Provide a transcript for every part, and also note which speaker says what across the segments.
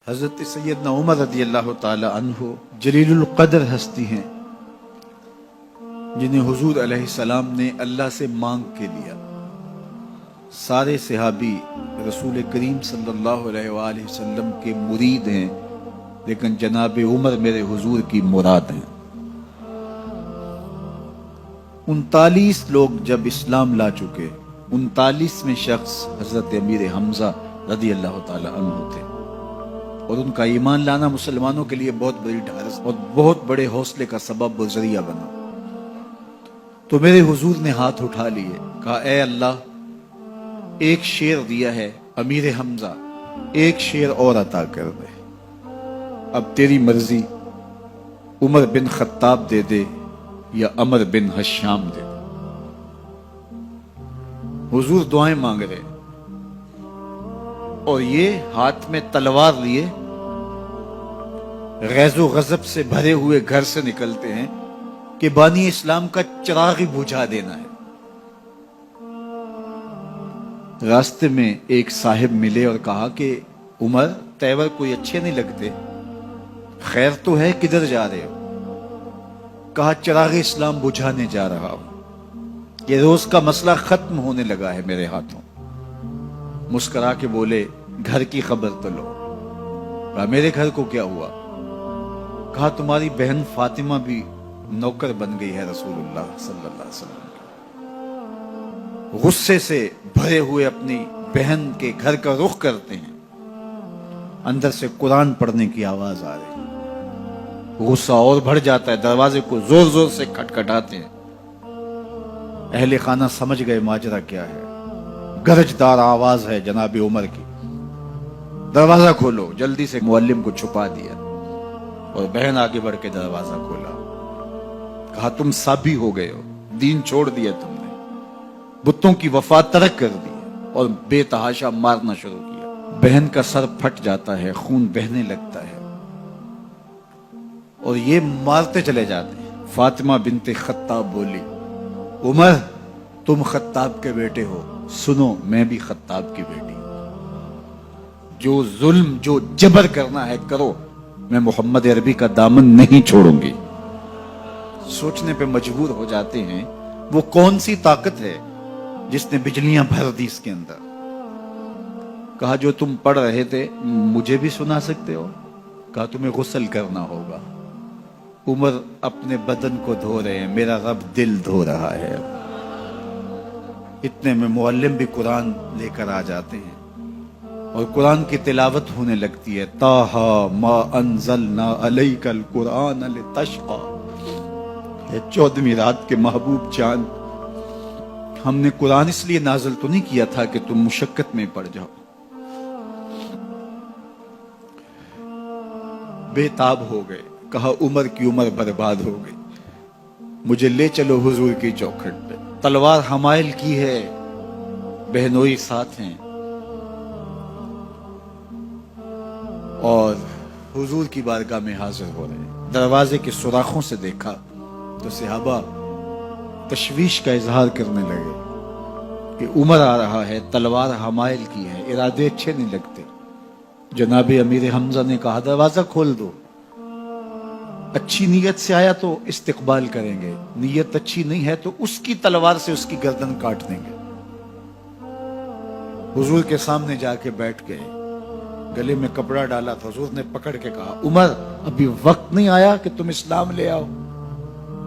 Speaker 1: حضرت سیدنا عمر رضی اللہ تعالی عنہ جلیل القدر ہستی ہیں جنہیں حضور علیہ السلام نے اللہ سے مانگ کے لیا۔ سارے صحابی رسول کریم صلی اللہ علیہ وآلہ وسلم کے مرید ہیں، لیکن جناب عمر میرے حضور کی مراد ہیں۔ 39 لوگ جب اسلام لا چکے، 39ویں شخص حضرت امیر حمزہ رضی اللہ تعالی عنہ تھے، اور ان کا ایمان لانا مسلمانوں کے لیے بہت بڑی ڈھارس اور بہت بڑے حوصلے کا سبب و ذریعہ بنا۔ تو میرے حضور نے ہاتھ اٹھا لیے، کہا اے اللہ، ایک شیر دیا ہے امیر حمزہ، ایک شیر اور عطا کر دے، اب تیری مرضی، عمر بن خطاب دے دے یا عمر بن حشام دے دے۔ حضور دعائیں مانگ رہے اور یہ ہاتھ میں تلوار لیے غیظ و غضب سے بھرے ہوئے گھر سے نکلتے ہیں کہ بانی اسلام کا چراغ بجھا دینا ہے۔ راستے میں ایک صاحب ملے اور کہا کہ عمر، تیور کوئی اچھے نہیں لگتے، خیر تو ہے، کدھر جا رہے ہو؟ کہا چراغ اسلام بجھانے جا رہا ہوں، یہ روز کا مسئلہ ختم ہونے لگا ہے میرے ہاتھوں۔ مسکرا کے بولے گھر کی خبر تو لو۔ کہا میرے گھر کو کیا ہوا؟ کہا تمہاری بہن فاطمہ بھی نوکر بن گئی ہے رسول اللہ صلی اللہ علیہ وسلم۔ غصے سے بھرے ہوئے اپنی بہن کے گھر کا رخ کرتے ہیں، اندر سے قرآن پڑھنے کی آواز آ رہی، غصہ اور بڑھ جاتا ہے، دروازے کو زور زور سے کھٹکھٹاتے ہیں۔ اہل خانہ سمجھ گئے ماجرا کیا ہے، گرجدار آواز ہے جناب عمر کی، دروازہ کھولو۔ جلدی سے معلم کو چھپا دیا اور بہن آگے بڑھ کے دروازہ کھولا۔ کہا تم سابی ہو گئے ہو، دین چھوڑ دیا تم نے، بتوں کی وفا ترک کر دی اور بے تحاشا مارنا شروع کیا۔ بہن کا سر پھٹ جاتا ہے، خون بہنے لگتا ہے اور یہ مارتے چلے جاتے ہیں۔ فاطمہ بنت خطاب بولی عمر تم خطاب کے بیٹے ہو، سنو میں بھی خطاب کی بیٹی ہوں، جو ظلم جو جبر کرنا ہے کرو، میں محمد عربی کا دامن نہیں چھوڑوں گی۔ سوچنے پہ مجبور ہو جاتے ہیں وہ کون سی طاقت ہے جس نے بجلیاں بھر دی اس کے اندر۔ کہا جو تم پڑھ رہے تھے مجھے بھی سنا سکتے ہو؟ کہا تمہیں غسل کرنا ہوگا۔ عمر اپنے بدن کو دھو رہے ہیں، میرا رب دل دھو رہا ہے۔ اتنے میں معلم بھی قرآن لے کر آ جاتے ہیں اور قرآن کی تلاوت ہونے لگتی ہے۔ طٰہٰ ما انزلنا علیک القرآن لتشقیٰ، 14ویں رات کے محبوب جان، ہم نے قرآن اس لیے نازل تو نہیں کیا تھا کہ تم مشقت میں پڑ جاؤ۔ بے تاب ہو گئے، کہا عمر کی عمر برباد ہو گئی، مجھے لے چلو حضور کی چوکھٹ پہ۔ تلوار حمائل کی ہے، بہنوئی ساتھ ہیں، اور حضور کی بارگاہ میں حاضر ہو رہے ہیں۔ دروازے کے سوراخوں سے دیکھا تو صحابہ تشویش کا اظہار کرنے لگے کہ عمر آ رہا ہے، تلوار حمائل کی ہے، ارادے اچھے نہیں لگتے۔ جناب امیر حمزہ نے کہا دروازہ کھول دو، اچھی نیت سے آیا تو استقبال کریں گے، نیت اچھی نہیں ہے تو اس کی تلوار سے اس کی گردن کاٹ دیں گے۔ حضور کے سامنے جا کے بیٹھ گئے، گلے میں کپڑا ڈالا تھا، حضور نے پکڑ کے کہا عمر ابھی وقت نہیں آیا کہ تم اسلام لے آؤ؟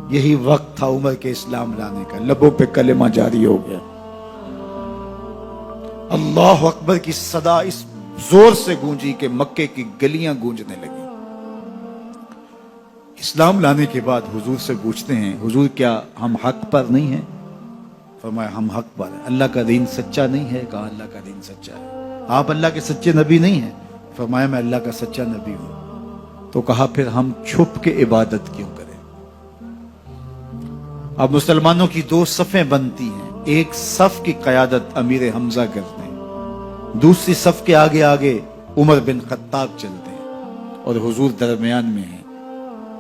Speaker 1: یہی وقت تھا عمر کے اسلام لانے کا، لبوں پہ کلمہ جاری ہو گیا۔ اللہ اکبر کی صدا اس زور سے گونجی کہ مکے کی گلیاں گونجنے لگی۔ اسلام لانے کے بعد حضور سے پوچھتے ہیں حضور کیا ہم حق پر نہیں ہیں؟ فرمایا ہم حق پر ہیں۔ اللہ کا دین سچا نہیں ہے؟ کہا اللہ کا دین سچا ہے۔ آپ اللہ کے سچے نبی نہیں ہیں؟ فرمایا میں اللہ کا سچا نبی ہوں۔ تو کہا پھر ہم چھپ کے عبادت کیوں کریں؟ اب مسلمانوں کی 2 صفیں بنتی ہیں، ایک صف کی قیادت امیر حمزہ کرتے ہیں، دوسری صف کے آگے آگے عمر بن خطاب چلتے ہیں اور حضور درمیان میں ہیں،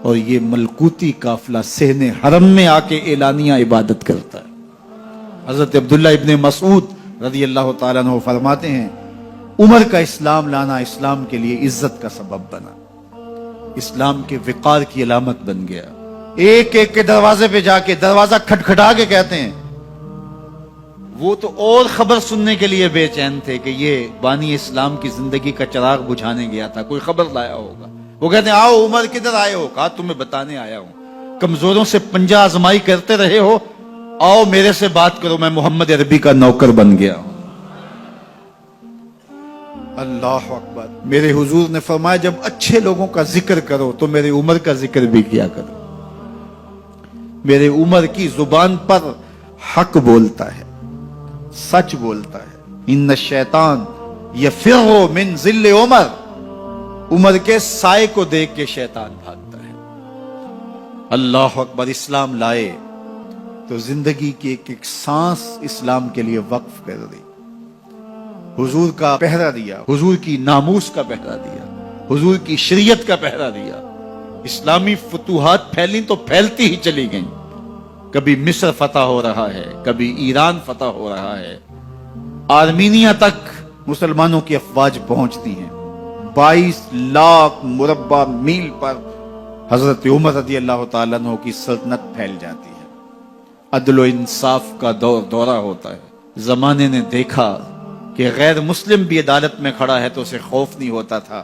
Speaker 1: اور یہ ملکوتی قافلہ صحن حرم میں آ کے اعلانیہ عبادت کرتا ہے۔ حضرت عبداللہ ابن مسعود رضی اللہ تعالیٰ عنہ فرماتے ہیں عمر کا اسلام لانا اسلام کے لیے عزت کا سبب بنا، اسلام کے وقار کی علامت بن گیا۔ ایک ایک کے دروازے پہ جا کے دروازہ کھٹکھٹا کے کہتے ہیں، وہ تو اور خبر سننے کے لیے بے چین تھے کہ یہ بانی اسلام کی زندگی کا چراغ بجھانے گیا تھا، کوئی خبر لایا ہوگا۔ وہ کہتے ہیں آؤ عمر کدھر آئے ہو؟ کہا تمہیں بتانے آیا ہوں، کمزوروں سے پنجہ آزمائی کرتے رہے ہو، آؤ میرے سے بات کرو، میں محمد عربی کا نوکر بن گیا ہوں۔ اللہ اکبر۔ میرے حضور نے فرمایا جب اچھے لوگوں کا ذکر کرو تو میرے عمر کا ذکر بھی کیا کرو۔ میرے عمر کی زبان پر حق بولتا ہے، سچ بولتا ہے۔ ان الشیطان یفر من ظل عمر، عمر کے سائے کو دیکھ کے شیطان بھاگتا ہے۔ اللہ اکبر۔ اسلام لائے تو زندگی کی ایک ایک سانس اسلام کے لیے وقف کر دی، حضور کا پہرا دیا، حضور کی ناموس کا پہرا دیا، حضور کی شریعت کا پہرا دیا۔ اسلامی فتوحات پھیلیں تو پھیلتی ہی چلی گئیں، کبھی مصر فتح ہو رہا ہے، کبھی ایران فتح ہو رہا ہے، آرمینیا تک مسلمانوں کی افواج پہنچتی ہیں۔ 22 لاکھ مربع میل پر حضرت عمر رضی اللہ تعالیٰ عنہ کی سلطنت پھیل جاتی ہے۔ عدل و انصاف کا دورہ ہوتا ہے۔ زمانے نے دیکھا کہ غیر مسلم بھی عدالت میں کھڑا ہے تو اسے خوف نہیں ہوتا تھا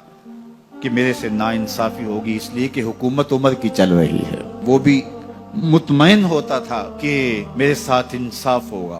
Speaker 1: کہ میرے سے ناانصافی ہوگی، اس لیے کہ حکومت عمر کی چل رہی ہے۔ وہ بھی مطمئن ہوتا تھا کہ میرے ساتھ انصاف ہوگا۔